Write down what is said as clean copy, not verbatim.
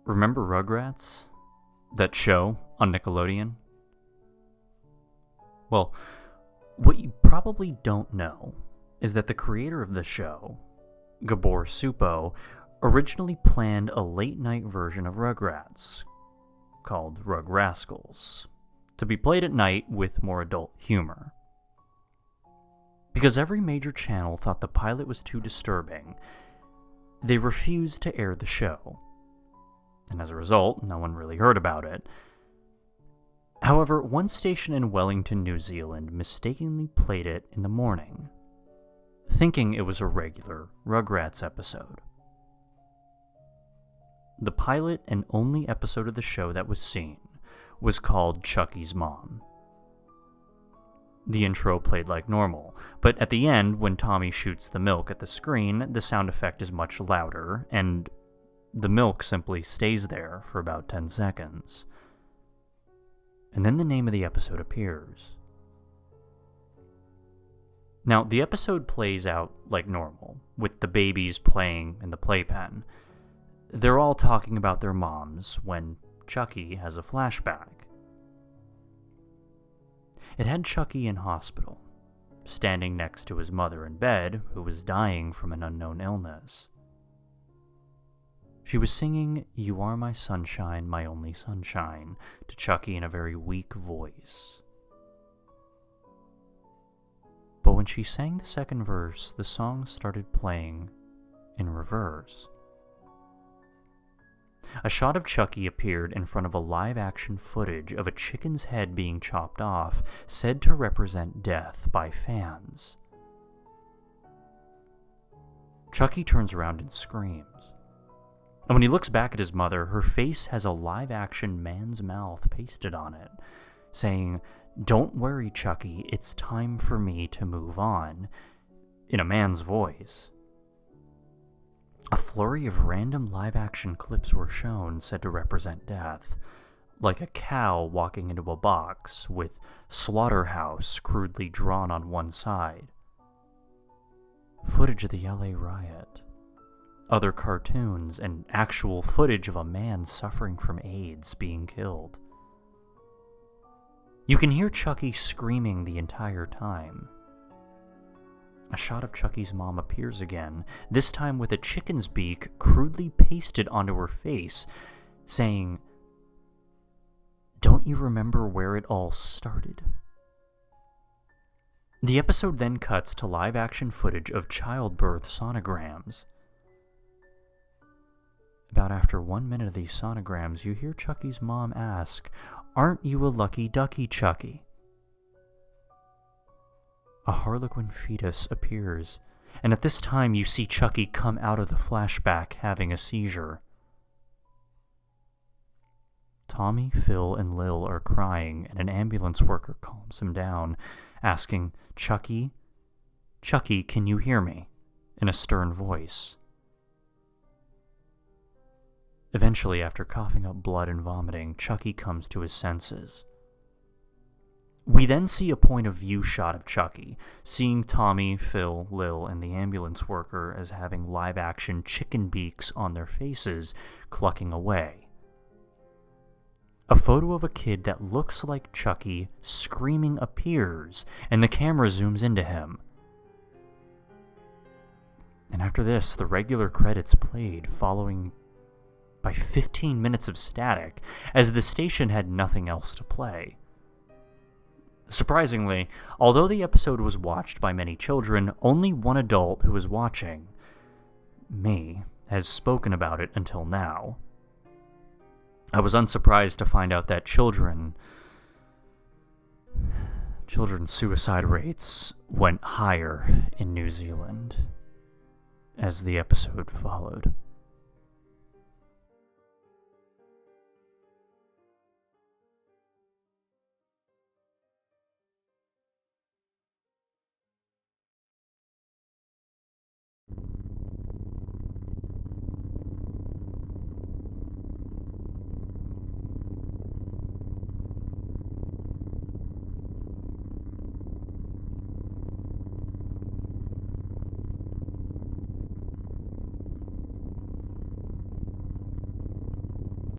Remember Rugrats? That show on Nickelodeon? Well, what you probably don't know is that the creator of the show, Gabor Supo, originally planned a late-night version of Rugrats, called Rug Rascals, to be played at night with more adult humor. Because every major channel thought the pilot was too disturbing, they refused to air the show. And as a result, no one really heard about it. However, one station in Wellington, New Zealand mistakenly played it in the morning, thinking it was a regular Rugrats episode. The pilot and only episode of the show that was seen was called Chuckie's Mom. The intro played like normal, but at the end, when Tommy shoots the milk at the screen, the sound effect is much louder, and the milk simply stays there for about 10 seconds. And then the name of the episode appears. Now, the episode plays out like normal, with the babies playing in the playpen. They're all talking about their moms when Chuckie has a flashback. It had Chuckie in hospital, standing next to his mother in bed, who was dying from an unknown illness. She was singing "You Are My Sunshine, My Only Sunshine" to Chuckie in a very weak voice. But when she sang the second verse, the song started playing in reverse. A shot of Chuckie appeared in front of a live-action footage of a chicken's head being chopped off, said to represent death by fans. Chuckie turns around and screams. And when he looks back at his mother, her face has a live-action man's mouth pasted on it, saying, "Don't worry, Chuckie, it's time for me to move on," in a man's voice. A flurry of random live-action clips were shown, said to represent death, like a cow walking into a box, with slaughterhouse crudely drawn on one side. Footage of the LA riot. Other cartoons, and actual footage of a man suffering from AIDS being killed. You can hear Chuckie screaming the entire time. A shot of Chuckie's mom appears again, this time with a chicken's beak crudely pasted onto her face, saying, "Don't you remember where it all started?" The episode then cuts to live-action footage of childbirth sonograms. About after 1 minute of these sonograms, you hear Chuckie's mom ask, "Aren't you a lucky ducky, Chuckie?" A harlequin fetus appears, and at this time you see Chuckie come out of the flashback having a seizure. Tommy, Phil, and Lil are crying, and an ambulance worker calms him down, asking, "Chuckie? Chuckie, can you hear me?" in a stern voice. Eventually, after coughing up blood and vomiting, Chuckie comes to his senses. We then see a point-of-view shot of Chuckie, seeing Tommy, Phil, Lil, and the ambulance worker as having live-action chicken beaks on their faces, clucking away. A photo of a kid that looks like Chuckie screaming appears, and the camera zooms into him. And after this, the regular credits played, following by 15 minutes of static, as the station had nothing else to play. Surprisingly, although the episode was watched by many children, only one adult who was watching, me, has spoken about it until now. I was unsurprised to find out that children's suicide rates went higher in New Zealand as the episode followed.